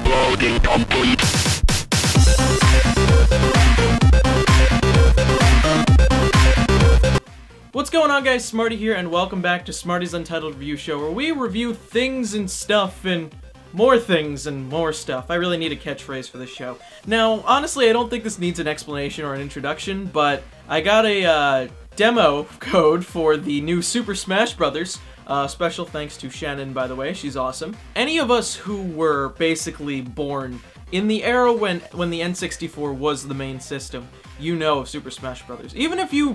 Loading complete. What's going on, guys? Smarty here, and welcome back to Smarty's Untitled Review Show, where we review things and stuff and more things and more stuff. I really need a catchphrase for this show. Now, honestly, I don't think this needs an explanation or an introduction, but I got a demo code for the new Super Smash Bros. Special thanks to Shannon, by the way. She's awesome. Any of us who were basically born in the era when the N64 was the main system, you know of Super Smash Bros. Even if you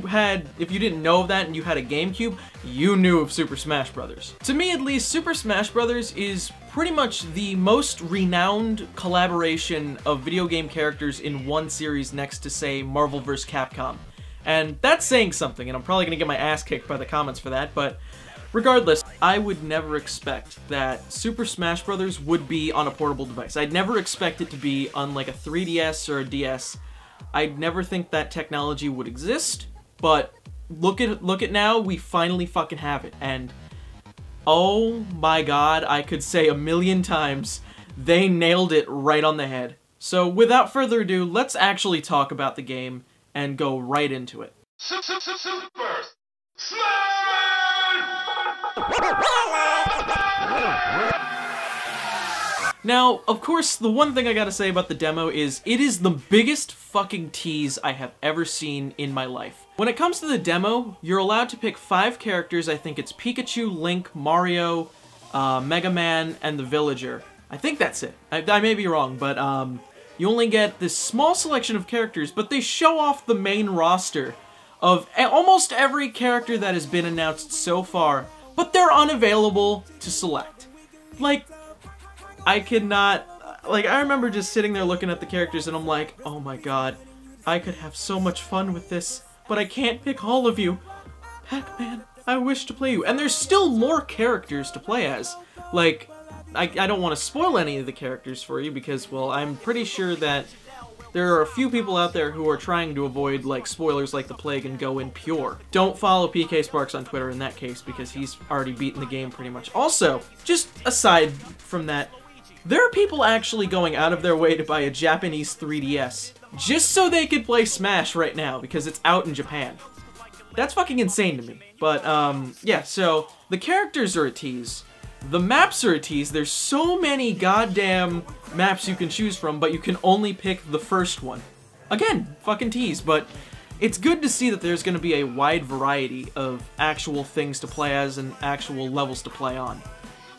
didn't know of that and you had a GameCube, you knew of Super Smash Bros. To me, at least, Super Smash Bros. Is pretty much the most renowned collaboration of video game characters in one series next to, say, Marvel vs. Capcom. And that's saying something, and I'm probably gonna get my ass kicked by the comments for that, but regardless, I would never expect that Super Smash Bros. Would be on a portable device. I'd never expect it to be on like a 3DS or a DS. I'd never think that technology would exist, but look at now, we finally fucking have it, and oh my god, I could say a million times, they nailed it right on the head. So without further ado, let's actually talk about the game and go right into it. Super Smash! Now, of course, the one thing I gotta say about the demo is it is the biggest fucking tease I have ever seen in my life. When it comes to the demo, you're allowed to pick 5 characters. I think it's Pikachu, Link, Mario, Mega Man, and the Villager. I think that's it. I may be wrong, but you only get this small selection of characters, but they show off the main roster of almost every character that has been announced so far, but they're unavailable to select. Like, I cannot, like, I remember just sitting there looking at the characters and I'm like, oh my god, I could have so much fun with this, but I can't pick all of you. Pac-Man, I wish to play you. And there's still more characters to play as. Like, I don't want to spoil any of the characters for you because, well, I'm pretty sure that there are a few people out there who are trying to avoid, like, spoilers like the plague and go in pure. Don't follow PK Sparks on Twitter in that case because he's already beaten the game pretty much. Also, just aside from that, there are people actually going out of their way to buy a Japanese 3DS just so they could play Smash right now because it's out in Japan. That's fucking insane to me. But, yeah, so the characters are a tease. The maps are a tease. There's so many goddamn maps you can choose from, but you can only pick the first one. Again, fucking tease, but it's good to see that there's going to be a wide variety of actual things to play as and actual levels to play on.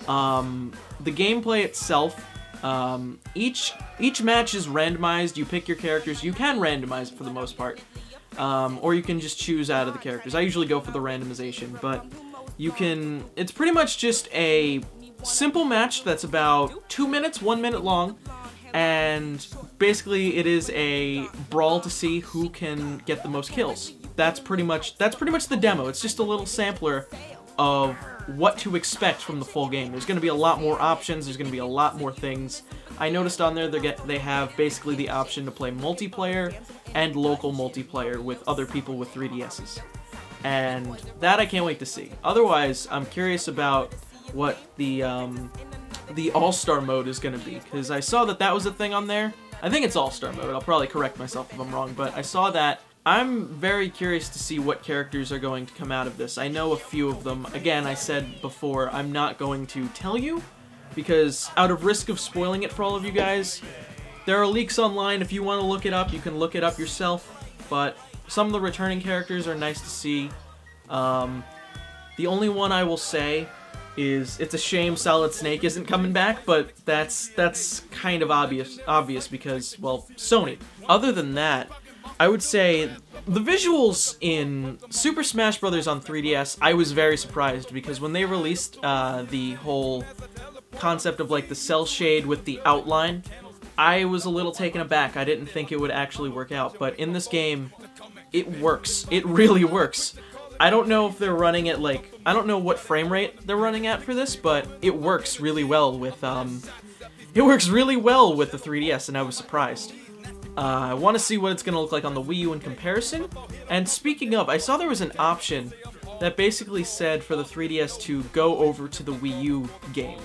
The gameplay itself, each match is randomized. You pick your characters. You can randomize it for the most part, or you can just choose out of the characters. I usually go for the randomization, but you can, it's pretty much just a simple match that's about 2 minutes, 1 minute long, and basically it is a brawl to see who can get the most kills. That's pretty much the demo. It's just a little sampler of what to expect from the full game. There's going to be a lot more options, there's going to be a lot more things. I noticed on there they have basically the option to play multiplayer and local multiplayer with other people with 3DSs. And that I can't wait to see. Otherwise, I'm curious about what the All-Star mode is going to be, because I saw that was a thing on there. I think it's All-Star mode. I'll probably correct myself if I'm wrong, but I saw that. I'm very curious to see what characters are going to come out of this. I know a few of them. Again, I said before, I'm not going to tell you, because out of risk of spoiling it for all of you guys, there are leaks online. If you want to look it up, you can look it up yourself, but some of the returning characters are nice to see. The only one I will say is it's a shame Solid Snake isn't coming back, but that's kind of obvious because, well, Sony. Other than that, I would say the visuals in Super Smash Bros. On 3DS, I was very surprised because when they released the whole concept of like the cell shade with the outline, I was a little taken aback. I didn't think it would actually work out, but in this game, it works. It really works. I don't know if they're running at like, I don't know what frame rate they're running at for this, but it works really well with the 3DS, and I was surprised. I want to see what it's going to look like on the Wii U in comparison. And speaking of, I saw there was an option that basically said for the 3DS to go over to the Wii U game.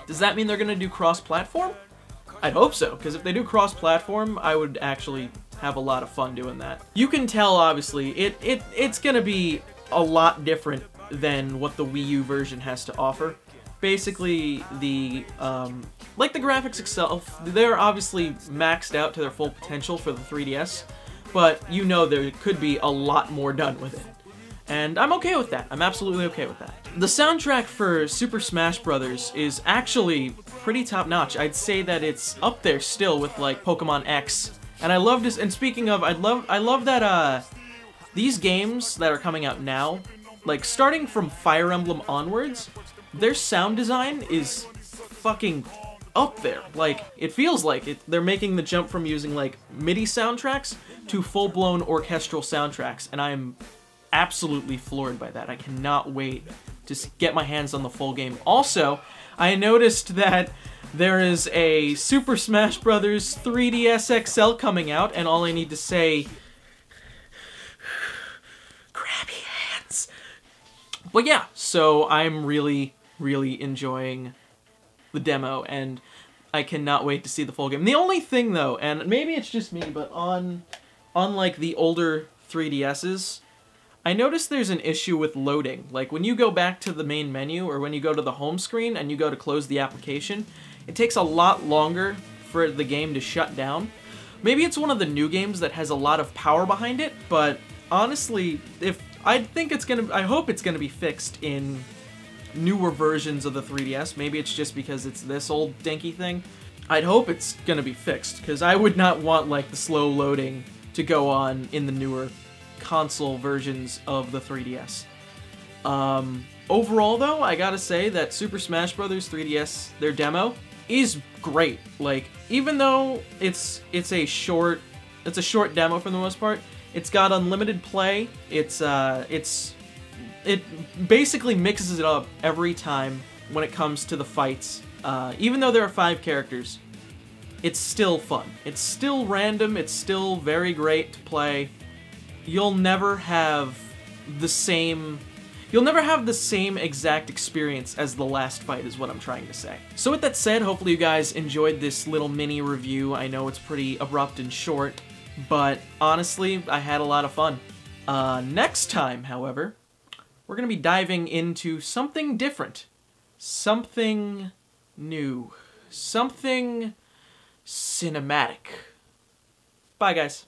Does that mean they're gonna do cross-platform? I'd hope so, because if they do cross-platform, I would actually have a lot of fun doing that. You can tell, obviously, it's gonna be a lot different than what the Wii U version has to offer. Basically, like the graphics itself, they're obviously maxed out to their full potential for the 3DS, but you know there could be a lot more done with it. And I'm okay with that. I'm absolutely okay with that. The soundtrack for Super Smash Bros. Is actually pretty top-notch. I'd say that it's up there still with, like, Pokemon X. And I love this, and speaking of, I love that, these games that are coming out now, like, starting from Fire Emblem onwards, their sound design is fucking up there. Like, it feels like they're making the jump from using, like, MIDI soundtracks to full-blown orchestral soundtracks, and I'm absolutely floored by that. I cannot wait to get my hands on the full game. Also, I noticed that there is a Super Smash Bros. 3DS XL coming out, and all I need to say, grabby hands. But yeah, so I'm really, really enjoying the demo, and I cannot wait to see the full game. The only thing though, and maybe it's just me, but on like the older 3DSs, I noticed there's an issue with loading. Like when you go back to the main menu, or when you go to the home screen and you go to close the application, it takes a lot longer for the game to shut down. Maybe it's one of the new games that has a lot of power behind it, but honestly, I hope it's gonna be fixed in newer versions of the 3DS. Maybe it's just because it's this old dinky thing. I'd hope it's gonna be fixed, because I would not want, like, the slow loading to go on in the newer console versions of the 3DS. Overall though, I gotta say that Super Smash Bros. 3DS, their demo, is great. Like, even though it's a short demo for the most part, it's got unlimited play. It basically mixes it up every time when it comes to the fights. Even though there are 5 characters, it's still fun. It's still random, it's still very great to play. You'll never have the same exact experience as the last fight, is what I'm trying to say. So with that said, hopefully you guys enjoyed this little mini review. I know it's pretty abrupt and short, but honestly, I had a lot of fun. Next time, however, we're gonna be diving into something different. Something new. Something cinematic. Bye, guys.